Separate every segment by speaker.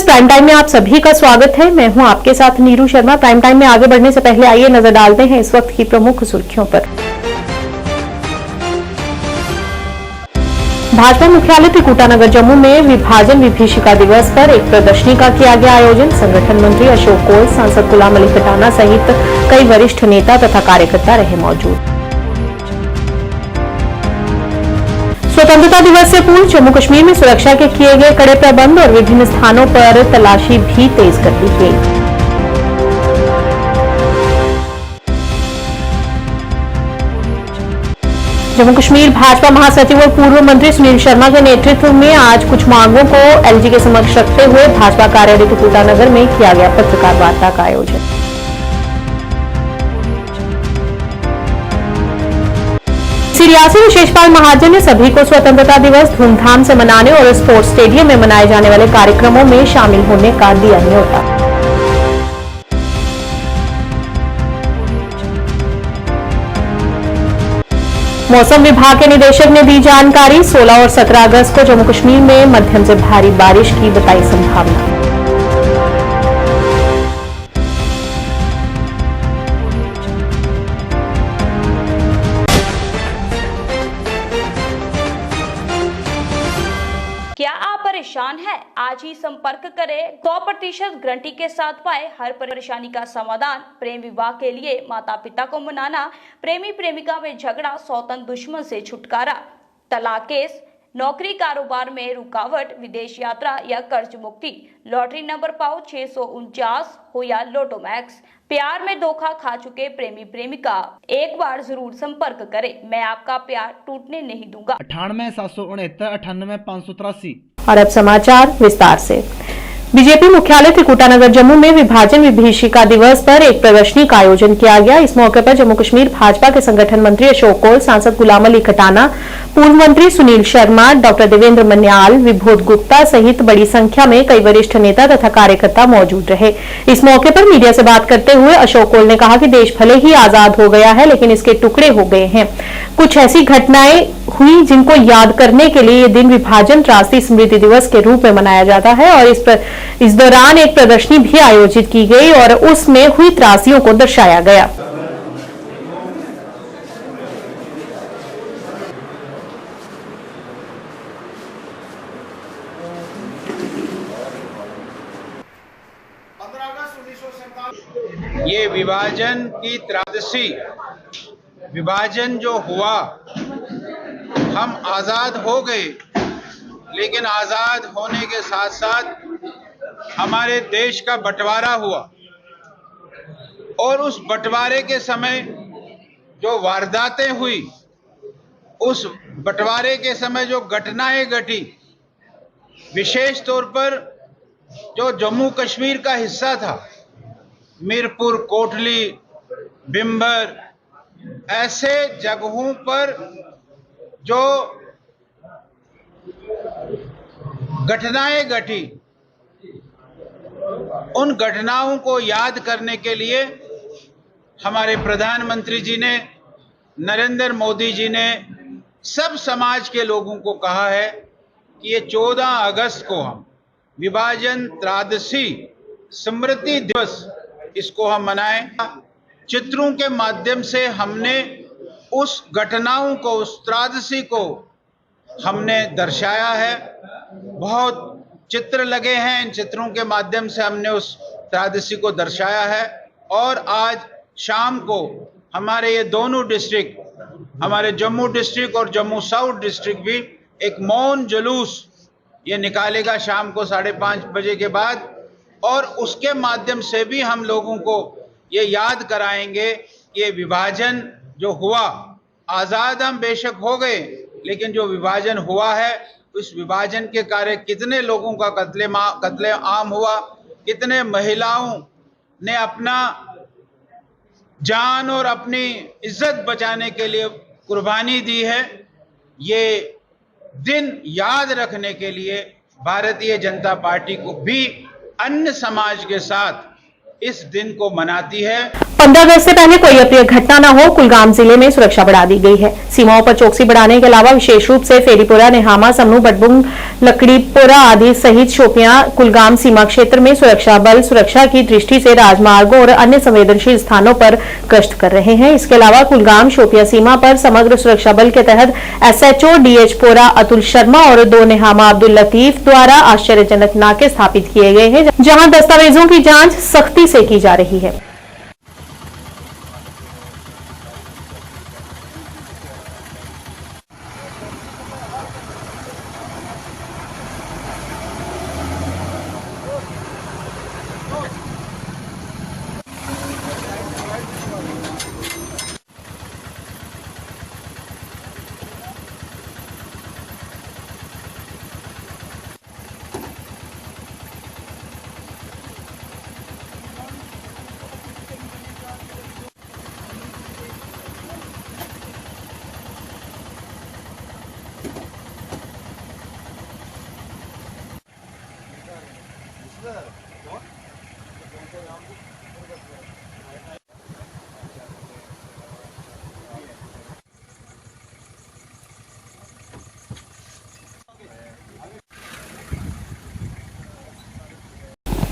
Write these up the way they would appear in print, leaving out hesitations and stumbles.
Speaker 1: Prime time में आप सभी का स्वागत है। मैं हूं आपके साथ नीरू शर्मा। प्राइम टाइम में आगे बढ़ने से पहले आइए नजर डालते हैं इस वक्त की प्रमुख सुर्खियों पर। भाजपा मुख्यालय त्रिकुटानगर जम्मू में विभाजन विभीषिका दिवस पर एक प्रदर्शनी का किया गया आयोजन। संगठन मंत्री अशोक कौल, सांसद गुलाम अली खटाना सहित कई वरिष्ठ नेता तथा कार्यकर्ता रहे मौजूद। स्वतंत्रता दिवस से पूर्व जम्मू कश्मीर में सुरक्षा के किए गए कड़े प्रबंध और विभिन्न स्थानों पर तलाशी भी तेज कर दी गई। जम्मू कश्मीर भाजपा महासचिव और पूर्व मंत्री सुनील शर्मा के नेतृत्व में आज कुछ मांगों को एलजी के समक्ष रखते हुए भाजपा कार्यालय त्रिकुटानगर में किया गया पत्रकार वार्ता का आयोजन। श्री रियासी विशेषपाल महाजन ने सभी को स्वतंत्रता दिवस धूमधाम से मनाने और स्पोर्ट्स स्टेडियम में मनाए जाने वाले कार्यक्रमों में शामिल होने का दिया न्योता। मौसम विभाग के निदेशक ने दी जानकारी। 16 और 17 अगस्त को जम्मू कश्मीर में मध्यम से भारी बारिश की बताई संभावना।
Speaker 2: क्या आप परेशान हैं? आज ही संपर्क करें। 100% गारंटी के साथ पाए हर परेशानी का समाधान। प्रेम विवाह के लिए माता पिता को मनाना, प्रेमी प्रेमिका में झगड़ा, सौतन दुश्मन से छुटकारा, तलाक केस, नौकरी कारोबार में रुकावट, विदेश यात्रा या कर्ज मुक्ति, लॉटरी नंबर पाओ 649 हो या लोटो मैक्स, प्यार में धोखा खा चुके प्रेमी प्रेमिका, एक बार जरूर संपर्क करें। मैं आपका प्यार टूटने नहीं दूंगा।
Speaker 3: 98 769 98 583।
Speaker 1: और अब समाचार विस्तार से। बीजेपी मुख्यालय त्रिकुटानगर जम्मू में विभाजन विभीषिका दिवस पर एक प्रदर्शनी का आयोजन किया गया। इस मौके पर जम्मू कश्मीर भाजपा के संगठन मंत्री अशोक कौल, सांसद गुलाम अली खटाना, पूर्व मंत्री सुनील शर्मा, डॉक्टर देवेंद्र मन्याल, विभोद गुप्ता सहित बड़ी संख्या में कई वरिष्ठ नेता तथा कार्यकर्ता मौजूद रहे। इस मौके पर मीडिया से बात करते हुए अशोक कौल ने कहा कि देश भले ही आजाद हो गया है, लेकिन इसके टुकड़े हो गए हैं। कुछ ऐसी घटनाएं हुई जिनको याद करने के लिए ये दिन विभाजन त्रासदी स्मृति दिवस के रूप में मनाया जाता है और इस दौरान एक प्रदर्शनी भी आयोजित की गई और उसमें हुई त्रासदियों को दर्शाया गया।
Speaker 4: ये विभाजन की त्रासदी, विभाजन जो हुआ, हम आजाद हो गए, लेकिन आजाद होने के साथ साथ हमारे देश का बंटवारा हुआ और उस बंटवारे के समय जो वारदातें हुई, उस बंटवारे के समय जो घटनाएं घटी, विशेष तौर पर जो जम्मू कश्मीर का हिस्सा था, मीरपुर, कोटली, बिम्बर, ऐसे जगहों पर जो घटनाएं घटी, उन घटनाओं को याद करने के लिए हमारे प्रधानमंत्री जी ने, नरेंद्र मोदी जी ने सब समाज के लोगों को कहा है कि ये 14 अगस्त को हम विभाजन त्रासदी स्मृति दिवस इसको हम मनाएं। चित्रों के माध्यम से हमने उस घटनाओं को, उस त्रासदी को हमने दर्शाया है। बहुत चित्र लगे हैं, इन चित्रों के माध्यम से हमने उस त्रासदी को दर्शाया है। और आज शाम को हमारे ये दोनों डिस्ट्रिक्ट, हमारे जम्मू डिस्ट्रिक्ट और जम्मू साउथ डिस्ट्रिक्ट भी एक मौन जुलूस ये निकालेगा शाम को 5:30 बजे के बाद, और उसके माध्यम से भी हम लोगों को ये याद कराएंगे कि ये विभाजन जो हुआ, आज़ाद हम बेशक हो गए, लेकिन जो विभाजन हुआ है, उस विभाजन के कार्य कितने लोगों का कत्ले आम हुआ, कितने महिलाओं ने अपना जान और अपनी इज्जत बचाने के लिए कुर्बानी दी है। ये दिन याद रखने के लिए भारतीय जनता पार्टी को भी अन्य समाज के साथ इस दिन को मनाती है।
Speaker 1: 15 अगस्त से पहले कोई अप्रिय घटना न हो, कुलगाम जिले में सुरक्षा बढ़ा दी गई है। सीमाओं पर चौकसी बढ़ाने के अलावा विशेष रूप से फेरीपुरा, नेहामा, समनू, बटबुंग, लकड़ीपुरा आदि सहित शोपियां, कुलगाम सीमा क्षेत्र में सुरक्षा बल सुरक्षा की दृष्टि से राजमार्गों और अन्य संवेदनशील स्थानों पर गश्त कर रहे हैं। इसके अलावा कुलगाम शोपियां सीमा पर समग्र सुरक्षा बल के तहत SHO DH-पोरा अतुल शर्मा और 2 नेहामा अब्दुल लतीफ द्वारा आश्चर्यजनक नाके स्थापित किए गए हैं, जहां दस्तावेजों की जांच सख्ती से की जा रही है।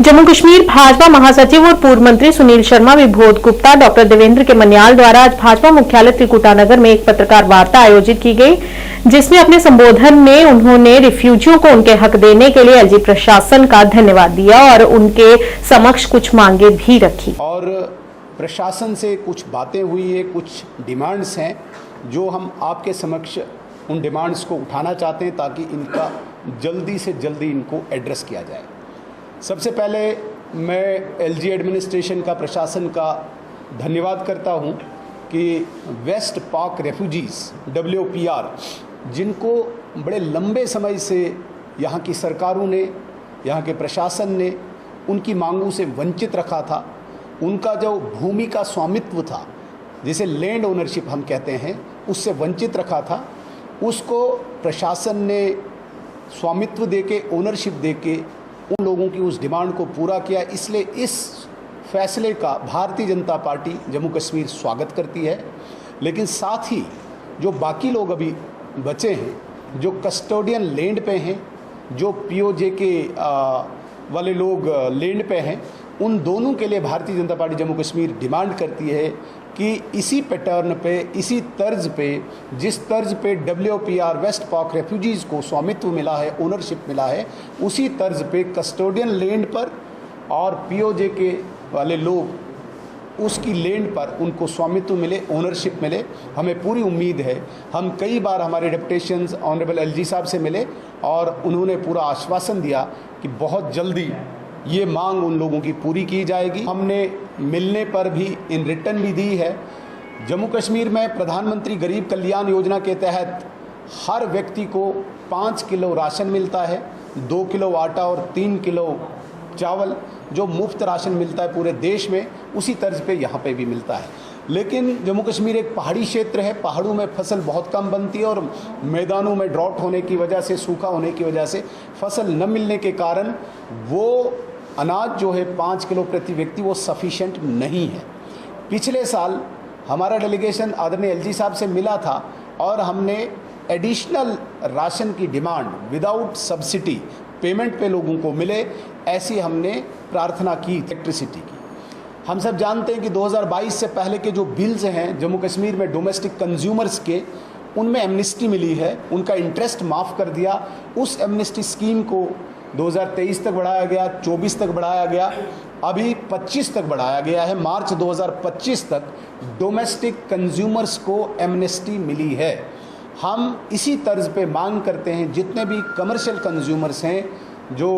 Speaker 1: जम्मू कश्मीर भाजपा महासचिव और पूर्व मंत्री सुनील शर्मा, विभोद गुप्ता, डॉक्टर देवेंद्र के मन्याल द्वारा आज भाजपा मुख्यालय त्रिकुटानगर में एक पत्रकार वार्ता आयोजित की गई, जिसमें अपने संबोधन में उन्होंने रिफ्यूजियों को उनके हक देने के लिए एलजी प्रशासन का धन्यवाद दिया और उनके समक्ष कुछ मांगे भी रखी।
Speaker 5: और प्रशासन से कुछ बातें हुई है, कुछ डिमांड्स हैं जो हम आपके समक्ष उन डिमांड्स को उठाना चाहते हैं ताकि इनका जल्दी से जल्दी इनको एड्रेस किया जाए। सबसे पहले मैं एलजी एडमिनिस्ट्रेशन का, प्रशासन का धन्यवाद करता हूं कि वेस्ट पाक रेफ्यूजीज़ WPR, जिनको बड़े लंबे समय से यहाँ की सरकारों ने, यहाँ के प्रशासन ने उनकी मांगों से वंचित रखा था, उनका जो भूमि का स्वामित्व था, जिसे लैंड ओनरशिप हम कहते हैं, उससे वंचित रखा था, उसको प्रशासन ने स्वामित्व देके, ओनरशिप देके उन लोगों की उस डिमांड को पूरा किया। इसलिए इस फैसले का भारतीय जनता पार्टी जम्मू कश्मीर स्वागत करती है। लेकिन साथ ही जो बाकी लोग अभी बचे हैं, जो कस्टोडियन लैंड पे हैं, जो POJ के वाले लोग लैंड पे हैं, उन दोनों के लिए भारतीय जनता पार्टी जम्मू कश्मीर डिमांड करती है कि इसी पैटर्न पे, इसी तर्ज पे, जिस तर्ज पे WPR वेस्ट पाक रेफ्यूजीज़ को स्वामित्व मिला है, ओनरशिप मिला है, उसी तर्ज पे कस्टोडियन लैंड पर और POJ के वाले लोग उसकी लैंड पर उनको स्वामित्व मिले, ओनरशिप मिले। हमें पूरी उम्मीद है, हम कई बार हमारे डेपुटेशंस ऑनरेबल LG साहब से मिले और उन्होंने पूरा आश्वासन दिया कि बहुत जल्दी ये मांग उन लोगों की पूरी की जाएगी। हमने मिलने पर भी इन रिटर्न भी दी है। जम्मू कश्मीर में प्रधानमंत्री गरीब कल्याण योजना के तहत हर व्यक्ति को 5 किलो राशन मिलता है, 2 किलो आटा और 3 किलो चावल, जो मुफ्त राशन मिलता है पूरे देश में, उसी तर्ज पे यहाँ पे भी मिलता है। लेकिन जम्मू कश्मीर एक पहाड़ी क्षेत्र है, पहाड़ों में फसल बहुत कम बनती है और मैदानों में ड्रॉट होने की वजह से, सूखा होने की वजह से फसल न मिलने के कारण वो अनाज जो है 5 किलो प्रति व्यक्ति वो सफिशेंट नहीं है। पिछले साल हमारा डेलीगेशन आदरणीय LG साहब से मिला था और हमने एडिशनल राशन की डिमांड विदाउट सब्सिडी पेमेंट पे लोगों को मिले, ऐसी हमने प्रार्थना की इलेक्ट्रिसिटी की। हम सब जानते हैं कि 2022 से पहले के जो बिल्स हैं जम्मू कश्मीर में डोमेस्टिक कंज्यूमर्स के, उनमें एमनेस्टी मिली है, उनका इंटरेस्ट माफ़ कर दिया। उस एमनेस्टी स्कीम को 2023 तक बढ़ाया गया, 24 तक बढ़ाया गया, अभी 25 तक बढ़ाया गया है। मार्च 2025 तक डोमेस्टिक कंज्यूमर्स को एमनेस्टी मिली है। हम इसी तर्ज पे मांग करते हैं, जितने भी कमर्शियल कंज्यूमर्स हैं, जो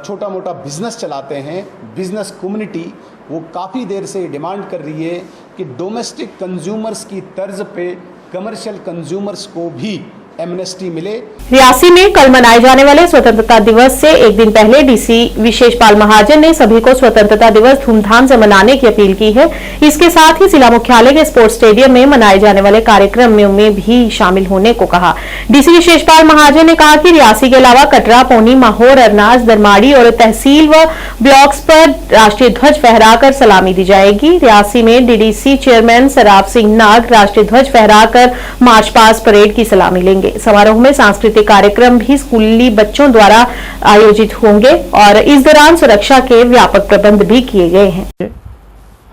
Speaker 5: छोटा मोटा बिज़नेस चलाते हैं, बिज़नेस कम्युनिटी, वो काफ़ी देर से डिमांड कर रही है कि डोमेस्टिक कंज्यूमर्स की तर्ज पे कमर्शियल कंज्यूमर्स को भी एमनेस्टी मिले।
Speaker 1: रियासी में कल मनाए जाने वाले स्वतंत्रता दिवस से एक दिन पहले डीसी विशेषपाल महाजन ने सभी को स्वतंत्रता दिवस धूमधाम से मनाने की अपील की है। इसके साथ ही जिला मुख्यालय के स्पोर्ट्स स्टेडियम में मनाए जाने वाले कार्यक्रम में भी शामिल होने को कहा। डीसी विशेषपाल महाजन ने कहा कि रियासी के अलावा कटरा, पौनी, माहौर, अरनाज, दरमाड़ी और तहसील व ब्लॉक्स पर राष्ट्रीय ध्वज फहराकर सलामी दी जाएगी। रियासी में डीडीसी चेयरमैन सराफ सिंह नाग राष्ट्रीय ध्वज फहराकर मार्च पास्ट परेड की सलामी लेंगे। समारोह में सांस्कृतिक कार्यक्रम भी स्कूली बच्चों द्वारा आयोजित होंगे और इस दौरान सुरक्षा के व्यापक प्रबंध भी किए गए हैं।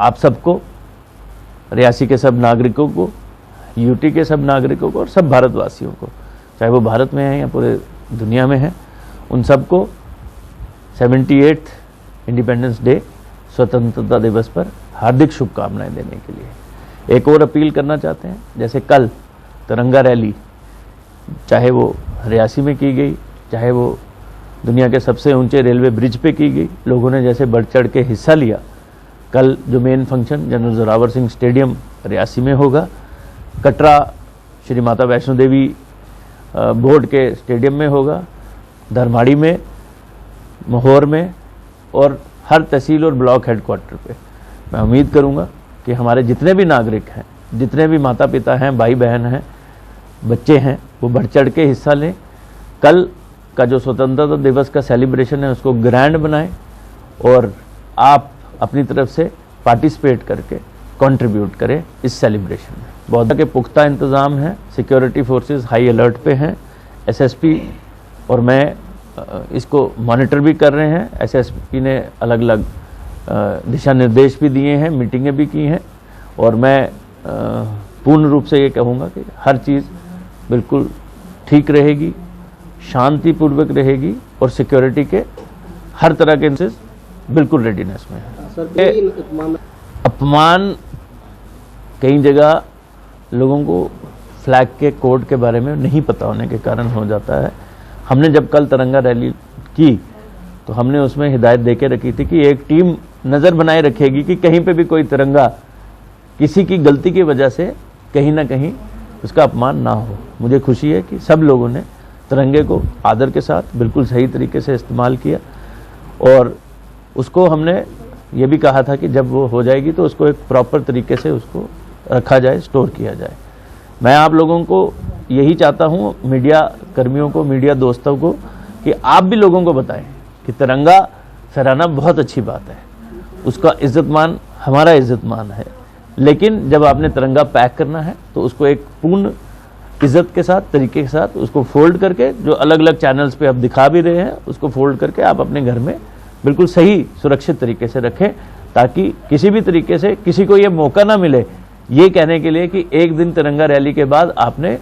Speaker 6: आप सबको, रियासी के सब नागरिकों को, यूटी के सब नागरिकों को और सब भारतवासियों को, चाहे वो भारत में हैं या पूरे दुनिया में हैं, उन सबको 78th इंडिपेंडेंस डे स्वतंत्रता दिवस पर हार्दिक शुभकामनाएं देने के लिए एक और अपील करना चाहते हैं। जैसे कल तिरंगा रैली, चाहे वो रियासी में की गई, चाहे वो दुनिया के सबसे ऊंचे रेलवे ब्रिज पे की गई, लोगों ने जैसे बढ़ चढ़ के हिस्सा लिया। कल जो main function general Zorawar Singh stadium Reasi में होगा, कटरा श्री माता वैष्णो देवी बोर्ड के स्टेडियम में होगा, धरमाड़ी में, माहौर में और हर तहसील और ब्लॉक हेडक्वार्टर पे। मैं उम्मीद करूंगा कि हमारे जितने भी नागरिक हैं, जितने भी माता पिता हैं, भाई बहन हैं, बच्चे हैं, वो बढ़ चढ़ के हिस्सा लें। कल का जो स्वतंत्रता दिवस का सेलिब्रेशन है उसको ग्रैंड बनाएं और आप अपनी तरफ से पार्टिसिपेट करके कंट्रीब्यूट करें इस सेलिब्रेशन में। बहुत के पुख्ता इंतज़ाम हैं, सिक्योरिटी फोर्सेस हाई अलर्ट पे हैं, एसएसपी और मैं इसको मॉनिटर भी कर रहे हैं। एसएसपी ने अलग अलग दिशा निर्देश भी दिए हैं, मीटिंगें भी की हैं और मैं पूर्ण रूप से ये कहूँगा कि हर चीज़ बिल्कुल ठीक रहेगी, शांतिपूर्वक रहेगी और सिक्योरिटी के हर तरह के इंसेस बिल्कुल रेडीनेस में है। अपमान कई जगह लोगों को फ्लैग के कोड के बारे में नहीं पता होने के कारण हो जाता है। हमने जब कल तिरंगा रैली की तो हमने उसमें हिदायत देके रखी थी कि एक टीम नज़र बनाए रखेगी कि कहीं पे भी कोई तिरंगा किसी की गलती की वजह से कहीं ना कहीं उसका अपमान ना हो। मुझे खुशी है कि सब लोगों ने तिरंगे को आदर के साथ बिल्कुल सही तरीके से इस्तेमाल किया और उसको हमने ये भी कहा था कि जब वो हो जाएगी तो उसको एक प्रॉपर तरीके से उसको रखा जाए, स्टोर किया जाए। मैं आप लोगों को यही चाहता हूँ, मीडिया कर्मियों को, मीडिया दोस्तों को, कि आप भी लोगों को बताएं कि तिरंगा फहराना बहुत अच्छी बात है, उसका इज्जतमान हमारा इज्जतमान है, लेकिन जब आपने तिरंगा पैक करना है तो उसको एक पूर्ण इज्जत के साथ, तरीके के साथ उसको फोल्ड करके, जो अलग अलग चैनल्स पे आप दिखा भी रहे हैं, उसको फोल्ड करके आप अपने घर में बिल्कुल सही सुरक्षित तरीके से रखें, ताकि किसी भी तरीके से किसी को ये मौका ना मिले ये कहने के लिए कि एक दिन तिरंगा रैली के बाद आपने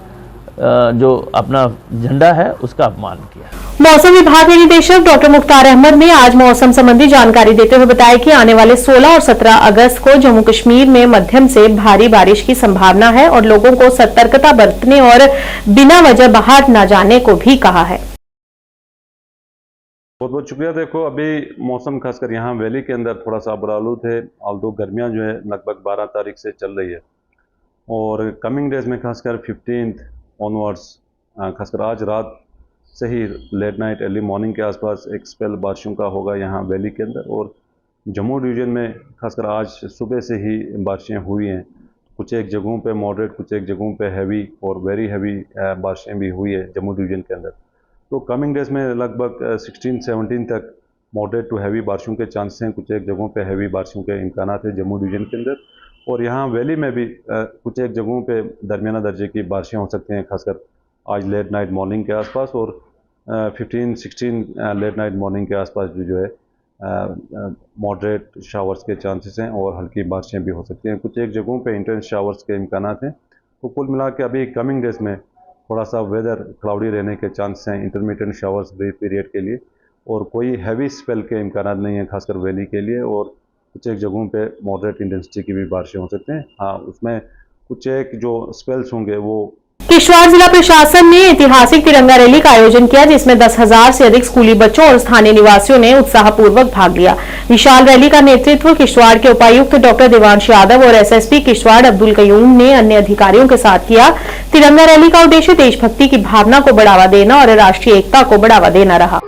Speaker 6: जो अपना झंडा है उसका अपमान किया।
Speaker 1: मौसम विभाग के निदेशक डॉक्टर मुख्तार अहमद ने आज मौसम संबंधी जानकारी देते हुए बताया कि आने वाले 16 और 17 अगस्त को जम्मू कश्मीर में मध्यम से भारी बारिश की संभावना है और लोगों को सतर्कता बरतने और बिना वजह बाहर न जाने को भी कहा है।
Speaker 7: बहुत बहुत शुक्रिया। देखो, अभी मौसम खासकर यहाँ वैली के अंदर थोड़ा सा बरालूद है, आल्दो गर्मियाँ जो है लगभग 12 तारीख से चल रही है और कमिंग डेज में खासकर 15th ऑनवर्ड्स, खासकर आज रात से ही लेट नाइट अर्ली मॉर्निंग के आसपास एक स्पेल बारिशों का होगा यहाँ वैली के अंदर। और जम्मू डिवीज़न में खासकर आज सुबह से ही बारिशें हुई हैं, कुछ एक जगहों पे मॉडरेट, कुछ एक जगहों पे हैवी और वेरी हैवी बारिशें भी हुई है जम्मू डिवीज़न के अंदर। तो कमिंग डेज में लगभग 16-17 तक मॉडरेट टू हैवी बारिशों के चांसेस हैं, कुछ एक जगहों पे हैवी बारिशों के इम्कानात है जम्मू डिवीज़न के अंदर। और यहाँ वैली में भी कुछ एक जगहों पे दरमियाना दर्जे की बारिशें हो सकती हैं, खासकर आज लेट नाइट मॉर्निंग के आसपास और 15-16 लेट नाइट मॉर्निंग के आसपास भी जो है मॉडरेट शावर्स के चांसेस हैं और हल्की बारिशें भी हो सकती हैं। कुछ एक जगहों पे इंटेंस शावर्स के इम्कानात हैं। तो कुल मिला के अभी कमिंग डेज में थोड़ा सा वेदर क्लाउडी रहने के चांस हैं इंटरमीडिएट शावर्स ब्रीफ पीरियड के लिए, और कोई हैवी स्पेल के इम्कानात नहीं है खासकर वैली के लिए। और कुछ एक जगहों पे मॉडरेट इंटेंसिटी की भी बारिशें हो सकते हैं। हाँ, उसमें कुछ एक जो स्पेल्स होंगे वो
Speaker 1: किश्तवाड़ जिला प्रशासन ने ऐतिहासिक तिरंगा रैली का आयोजन किया, जिसमें 10,000 से अधिक स्कूली बच्चों और स्थानीय निवासियों ने उत्साहपूर्वक भाग लिया। विशाल रैली का नेतृत्व किश्तवाड़ के उपायुक्त डॉक्टर देवांश यादव और एसएसपी किश्तवाड़ अब्दुल कयूम ने अन्य अधिकारियों के साथ किया। तिरंगा रैली का उद्देश्य देशभक्ति की भावना को बढ़ावा देना और राष्ट्रीय एकता को बढ़ावा देना रहा।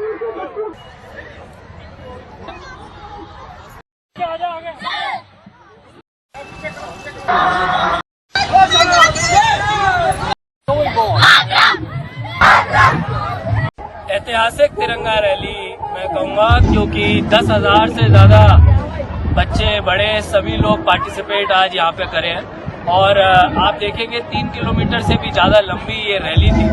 Speaker 8: ऐतिहासिक तिरंगा रैली मैं कहूँगा, क्योंकि 10,000 से ज़्यादा बच्चे बड़े सभी लोग पार्टिसिपेट आज यहाँ पे करे हैं। और आप देखेंगे 3 किलोमीटर से भी ज़्यादा लंबी ये रैली थी।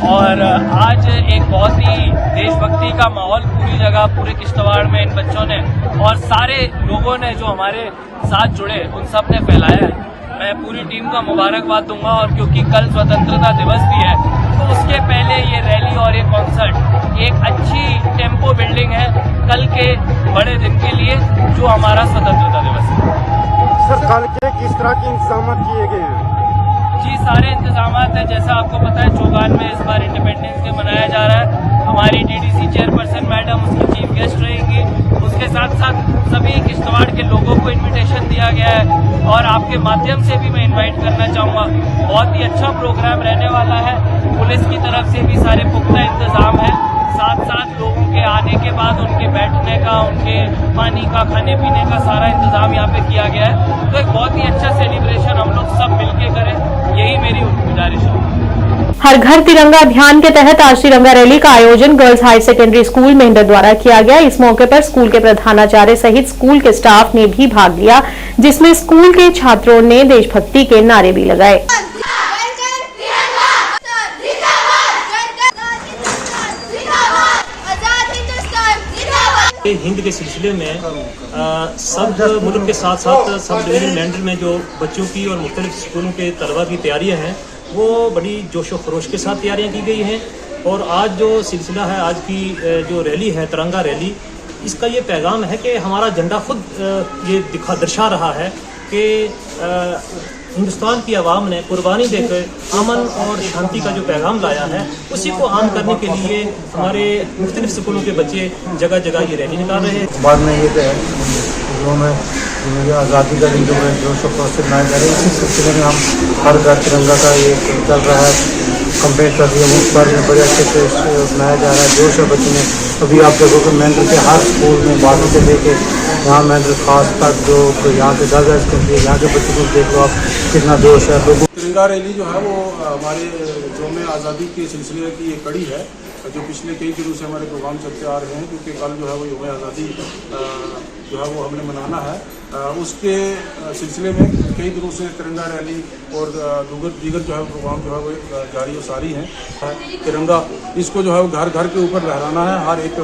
Speaker 8: और आज एक बहुत ही देशभक्ति का माहौल पूरी जगह, पूरे किश्तवाड़ में इन बच्चों ने और सारे लोगों ने जो हमारे साथ जुड़े उन सब ने फैलाया है। मैं पूरी टीम का मुबारकबाद दूंगा। और क्योंकि कल स्वतंत्रता दिवस भी है, तो उसके पहले ये रैली और ये कॉन्सर्ट एक अच्छी टेम्पो बिल्डिंग है कल के बड़े दिन के लिए, जो हमारा स्वतंत्रता दिवस है।
Speaker 9: सर, कल के किस तरह के इंतजाम किए गए हैं?
Speaker 8: जी, सारे इंतजाम हैं। जैसा आपको पता है, चौगान में इस बार इंडिपेंडेंस डे मनाया जा रहा है। हमारी डीडीसी चेयरपर्सन मैडम उसकी चीफ गेस्ट रहेंगी। उसके साथ साथ सभी किश्तवाड़ के लोगों को इनविटेशन दिया गया है और आपके माध्यम से भी मैं इनवाइट करना चाहूँगा। बहुत ही अच्छा प्रोग्राम रहने वाला है। पुलिस की तरफ से भी सारे पुख्ता इंतजाम है। साथ साथ लोगों के आने के बाद उनके बैठने का, उनके पानी का, खाने पीने का सारा इंतजाम यहाँ पे किया गया है। तो एक बहुत ही अच्छा सेलिब्रेशन हम लोग सब मिलके करें, यही मेरी गुजारिश है।
Speaker 1: हर घर तिरंगा अभियान के तहत आज तिरंगा रैली का आयोजन girls high secondary school Mendhar द्वारा किया गया। इस मौके पर स्कूल के प्रधानाचार्य सहित स्कूल के स्टाफ ने भी भाग लिया, जिसमें स्कूल के छात्रों ने देशभक्ति के नारे भी लगाए।
Speaker 10: हिंद के सिलसिले में सब मुल्क के साथ साथ सब डिवीजन मेंढर में जो बच्चों की और मुख्तलिफ स्कूलों के तलबा की तैयारियां हैं, वो बड़ी जोश व खरोश के साथ तैयारियां की गई हैं। और आज जो सिलसिला है, आज की जो रैली है तिरंगा रैली, इसका ये पैगाम है कि हमारा झंडा खुद ये दर्शा रहा है कि हिंदुस्तान की आवाम ने कुर्बानी देकर अमन और शांति का जो पैगाम लाया है, उसी को आम करने के लिए हमारे मुख्तलिफ स्कूलों के बच्चे जगह जगह ये रैली निकाल रहे हैं।
Speaker 9: बाद में ये आज़ादी का दिन जो है जोश और खरोश से मनाया जा रहा है, इसी सिलसिले में हम हर घर तिरंगा का ये चल रहा है, कंपेयर कर दिया। उस पर में बड़े अच्छे से मनाया जा रहा है, जोश और बच्चे ने। अभी आप देखोगे मेंढर के हर स्कूल में बाजू से लेके यहाँ मेंढर खास तक जो यहाँ के गर्ल्स के लिए, यहाँ के बच्चों को देख लो आप, कितना जोश है लोगों।
Speaker 11: तिरंगा रैली जो है वो हमारे यौम आज़ादी के सिलसिले की एक कड़ी है, जो पिछले कई दिनों से हमारे प्रोग्राम चलते आ रहे हैं। क्योंकि कल जो है वो यौम आज़ादी जो है वो हमने मनाना है, उसके सिलसिले में कई दिनों से तिरंगा रैली और दीगर जो है प्रोग्राम जो है वो जारी और सारी हैं। तिरंगा इसको जो है वो घर घर के ऊपर लहराना है, हर एक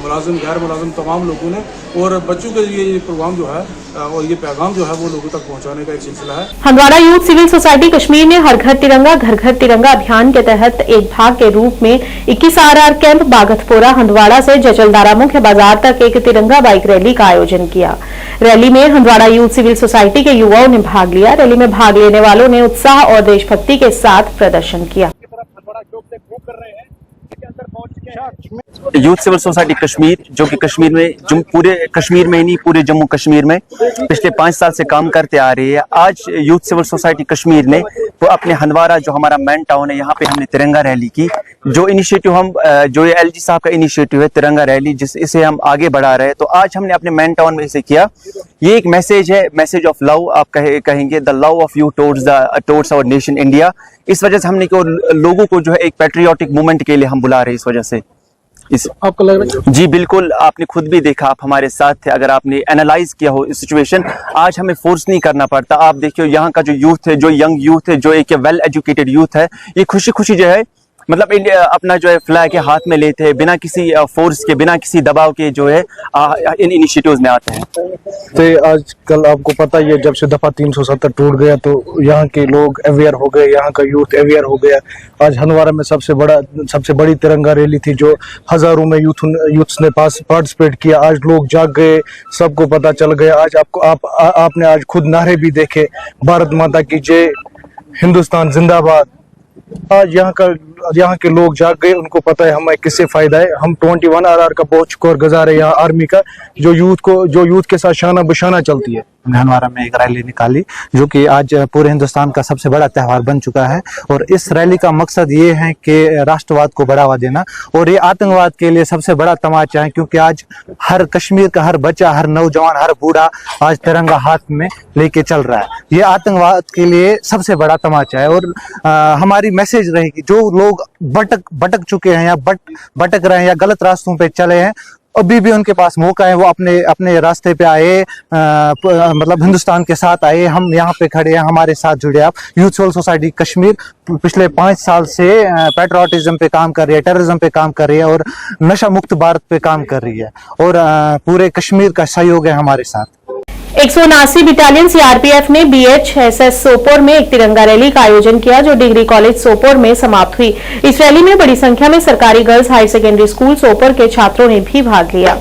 Speaker 11: मुलाजिम, गैर मुलाजिम तमाम लोगों ने। और बच्चों के लिए ये प्रोग्राम जो है और ये पैगाम जो है वो लोगों तक पहुंचाने का एक सिलसिला है।
Speaker 1: Handwara youth civil society Kashmir ने हर घर तिरंगा अभियान के तहत एक भाग के रूप में 21 RR कैंप बागथपोरा हंदवाड़ा से जचलदारा मुख्य बाजार तक एक तिरंगा बाइक रैली का आयोजन किया। रैली में हंदवाड़ा यूथ सिविल सोसाइटी के युवाओं ने भाग लिया। रैली में भाग लेने वालों ने उत्साह और देशभक्ति के साथ प्रदर्शन किया।
Speaker 12: यूथ सिविल सोसाइटी कश्मीर, जो कि कश्मीर में, जो पूरे कश्मीर में ही नहीं पूरे जम्मू कश्मीर में पिछले 5 साल से काम करते आ रही है। आज यूथ सिविल सोसाइटी कश्मीर ने तो अपने हंदवाड़ा जो हमारा मेन टाउन है, यहाँ पे हमने तिरंगा रैली की। जो इनिशिएटिव हम जो ये LG साहब का इनिशिएटिव है तिरंगा रैली, इसे हम आगे बढ़ा रहे हैं, तो आज हमने अपने मेन टाउन में इसे किया। ये एक मैसेज है, मैसेज ऑफ लव आप कहेंगे, the love of you towards our nation India. इस वजह से हमने लोगों को जो है एक पैट्रियोटिक मूवमेंट के लिए हम बुला रहे हैं। इस वजह से
Speaker 9: आपको लग रहा है?
Speaker 12: जी बिल्कुल, आपने खुद भी देखा, आप हमारे साथ थे। अगर आपने एनालाइज किया हो इस सिचुएशन, आज हमें फोर्स नहीं करना पड़ता। आप देखिए यहाँ का जो यूथ है, जो यंग यूथ है, जो एक वेल एजुकेटेड यूथ है, ये खुशी खुशी जो है मतलब अपना जो है फ्लैग के हाथ में लेते हैं, बिना किसी फोर्स के, बिना किसी दबाव के जो है इन इनिशिएटिव्स में आते हैं।
Speaker 9: तो आजकल आपको पता ही है, जब से दफा 370 टूट गया तो यहाँ के लोग अवेयर हो गए, यहाँ का यूथ अवेयर हो गया। आज हंदवाड़ा में सबसे बड़ी तिरंगा रैली थी, जो हजारों में यूथ्स ने पार्टिसिपेट किया। आज लोग जाग गए, सबको पता चल गया। आज आपने आज खुद नारे भी देखे, भारत माता की जय, हिंदुस्तान जिंदाबाद, आज यहाँ के लोग जाग गए, उनको पता है हमें किससे फायदा है। हम 21 RR का बहुत शुक्रगुजार है यहाँ आर्मी का, जो यूथ के साथ शाना बशाना चलती है।
Speaker 13: हंदवाड़ा में एक रैली निकाली जो कि आज पूरे हिंदुस्तान का सबसे बड़ा त्यौहार बन चुका है और इस रैली का मकसद ये है कि राष्ट्रवाद को बढ़ावा देना और ये आतंकवाद के लिए सबसे बड़ा तमाचा है, क्योंकि आज हर कश्मीर का हर बच्चा, हर नौजवान, हर बूढ़ा आज तिरंगा हाथ में लेके चल रहा है। ये आतंकवाद के लिए सबसे बड़ा तमाचा है और हमारी मैसेज रहेगी, जो लोग भटक चुके हैं या भटक रहे हैं या गलत रास्तों पे चले हैं, अभी भी उनके पास मौका है, वो अपने रास्ते पे आए, मतलब हिंदुस्तान के साथ आए। हम यहाँ पे खड़े हैं, हमारे साथ जुड़े आप। यूथ सिविल सोसाइटी कश्मीर पिछले 5 साल से पैट्रियोटिज्म पे काम कर रही है, टेररिज्म पे काम कर रही है और नशा मुक्त भारत पे काम कर रही है और पूरे कश्मीर का सहयोग है हमारे साथ।
Speaker 1: 179 बटालियन सीआरपीएफ ने BHSS सोपोर में एक तिरंगा रैली का आयोजन किया, जो डिग्री कॉलेज सोपोर में समाप्त हुई। इस रैली में बड़ी संख्या में सरकारी girls higher secondary school Sopore के छात्रों ने भी भाग लिया।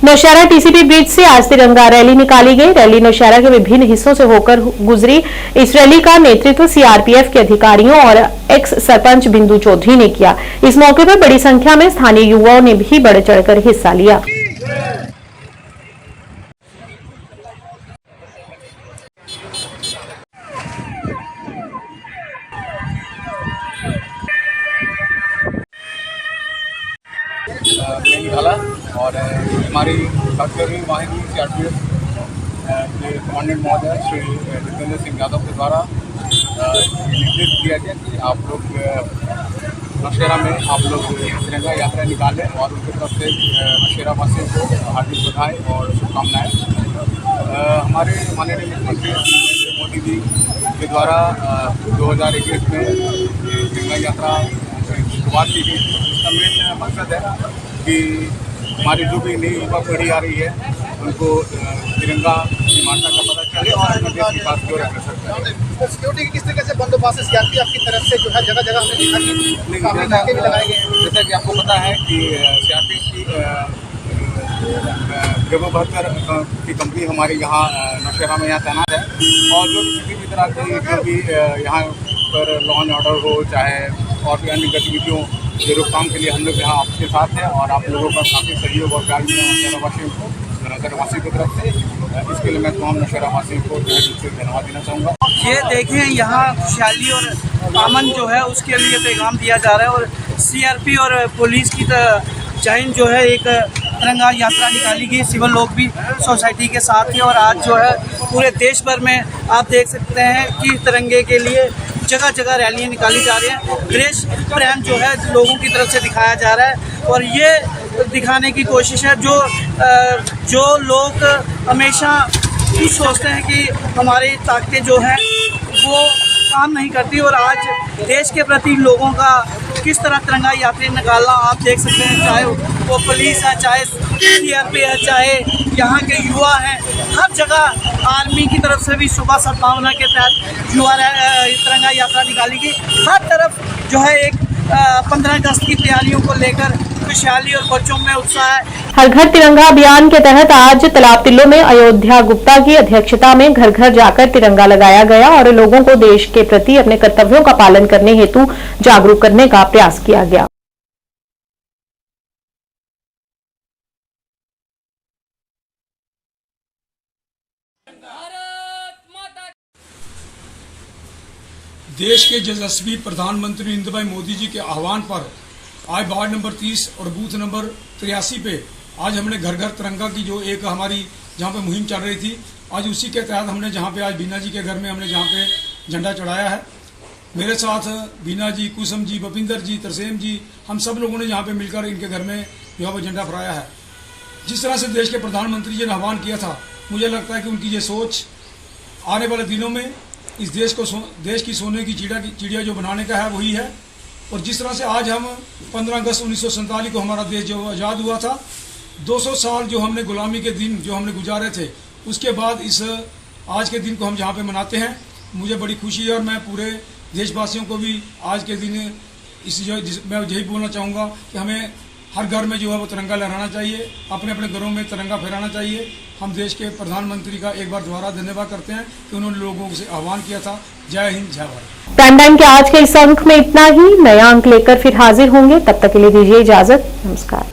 Speaker 1: नौशहरा टीसीपी ब्रिज से आज तिरंगा रैली निकाली गई। रैली नौशहरा के विभिन्न हिस्सों से होकर गुजरी। इस रैली का नेतृत्व सीआरपीएफ के अधिकारियों और एक्स सरपंच बिंदु चौधरी ने किया। इस मौके पर बड़ी संख्या में स्थानीय युवाओं ने भी बढ़ चढ़कर हिस्सा लिया।
Speaker 14: और हमारी खासकर वाहिनी सीआरपीएफ के कमांडेंट महोदय श्री जितेंद्र सिंह यादव के द्वारा निर्देश दिया गया कि आप लोग नौशहरा में आप लोग तिरंगा यात्रा निकालें और उनकी तरफ से नौशहरा वासियों को हार्दिक बधाई और शुभकामनाएं। हमारे माननीय मुख्यमंत्री नरेंद्र मोदी जी के द्वारा 2021 में तिरंगा यात्रा की शुरुआत की गई। इसका मेन मकसद है कि हमारी जो भी नई युवा पीढ़ी आ रही है उनको तिरंगा की मान्यता का पता चले और अपने देश के पास की ओर अग्रसर करें।
Speaker 15: सिक्योरिटी की किस तरह से बंदोबस्त सीआरपीएफ की तरफ से जो है जगह जगह हमने देखा कि नाके भी लगाए गए हैं।
Speaker 14: जैसा कि आपको पता है कि सीआरपीएफ की 72 की कंपनी हमारी यहाँ नौशहरा में यहाँ तैनात है और जो किसी भी तरह की जो भी यहाँ पर लॉ एंड ऑर्डर हो, चाहे और भी अन्य गतिविधियों के रोकथाम के लिए हम लोग यहाँ आपके साथ हैं और आप लोगों का काफ़ी सहयोग और कार्य नौशहरावासियों की तरफ से। इसके लिए मैं तमाम नौशहरावासियों को धन्यवाद देना चाहूँगा।
Speaker 15: ये देखें, यहाँ खुशहाली और अमन जो है उसके लिए पैगाम दिया जा रहा है और सीआरपी और पुलिस की जैन जो है एक तिरंगा यात्रा निकाली गई। सिविल लोग भी सोसाइटी के साथ हैं और आज जो है पूरे देश भर में आप देख सकते हैं कि तिरंगे के लिए जगह जगह रैलियाँ निकाली जा रही हैं। देश प्रेम जो है लोगों की तरफ से दिखाया जा रहा है और ये दिखाने की कोशिश है जो लोग हमेशा ये सोचते हैं कि हमारी ताकतें जो हैं वो काम नहीं करती और आज देश के प्रति लोगों का किस तरह तिरंगा यात्रा निकालना आप देख सकते हैं, चाहे वो पुलिस है, चाहे सीआरपी है, चाहे यहाँ के युवा हैं, हर जगह आर्मी की तरफ से भी सुबह सद्भावना के तहत युवा तिरंगा यात्रा निकाली गई। हर तरफ जो है एक 15 अगस्त की तैयारियों को लेकर खुशहाली और बच्चों में उत्साह है।
Speaker 1: हर घर तिरंगा अभियान के तहत आज तालाब तिल्लो में अयोध्या गुप्ता की अध्यक्षता में घर घर जाकर तिरंगा लगाया गया और लोगों को देश के प्रति अपने कर्तव्यों का पालन करने हेतु जागरूक करने का प्रयास किया गया।
Speaker 16: देश के यशस्वी प्रधानमंत्री नरेंद्र भाई मोदी जी के आह्वान पर आज वार्ड नंबर 30 और बूथ नंबर 83 पे आज हमने घर घर तिरंगा की जो एक हमारी जहाँ पे मुहिम चल रही थी, आज उसी के तहत हमने जहाँ पे आज बीना जी के घर में हमने जहाँ पे झंडा चढ़ाया है। मेरे साथ बीना जी, कुसुम जी, भपिंदर जी, तरसेम जी, हम सब लोगों ने यहाँ पे मिलकर इनके घर में जो है वो झंडा फहराया है। जिस तरह से देश के प्रधानमंत्री जी ने आह्वान किया था, मुझे लगता है कि उनकी ये सोच आने वाले दिनों में इस देश की सोने की चिड़िया जो बनाने का है वही है। और जिस तरह से आज हम 15 अगस्त 1947 को हमारा देश जो आज़ाद हुआ था, 200 साल जो हमने गुलामी के दिन जो हमने गुजारे थे, उसके बाद इस आज के दिन को हम जहाँ पे मनाते हैं, मुझे बड़ी खुशी है। और मैं पूरे देशवासियों को भी आज के दिन मैं यही बोलना चाहूँगा कि हमें हर घर में जो है वो तिरंगा लहराना चाहिए, अपने अपने घरों में तिरंगा फहराना चाहिए। हम देश के प्रधानमंत्री का एक बार दोबारा धन्यवाद करते हैं कि उन्होंने लोगों से आह्वान किया था। जय हिंद, जय भारत।
Speaker 1: प्राइम टाइम के आज के इस अंक में इतना ही। नया अंक लेकर फिर हाजिर होंगे, तब तक के लिए दीजिए इजाजत। नमस्कार।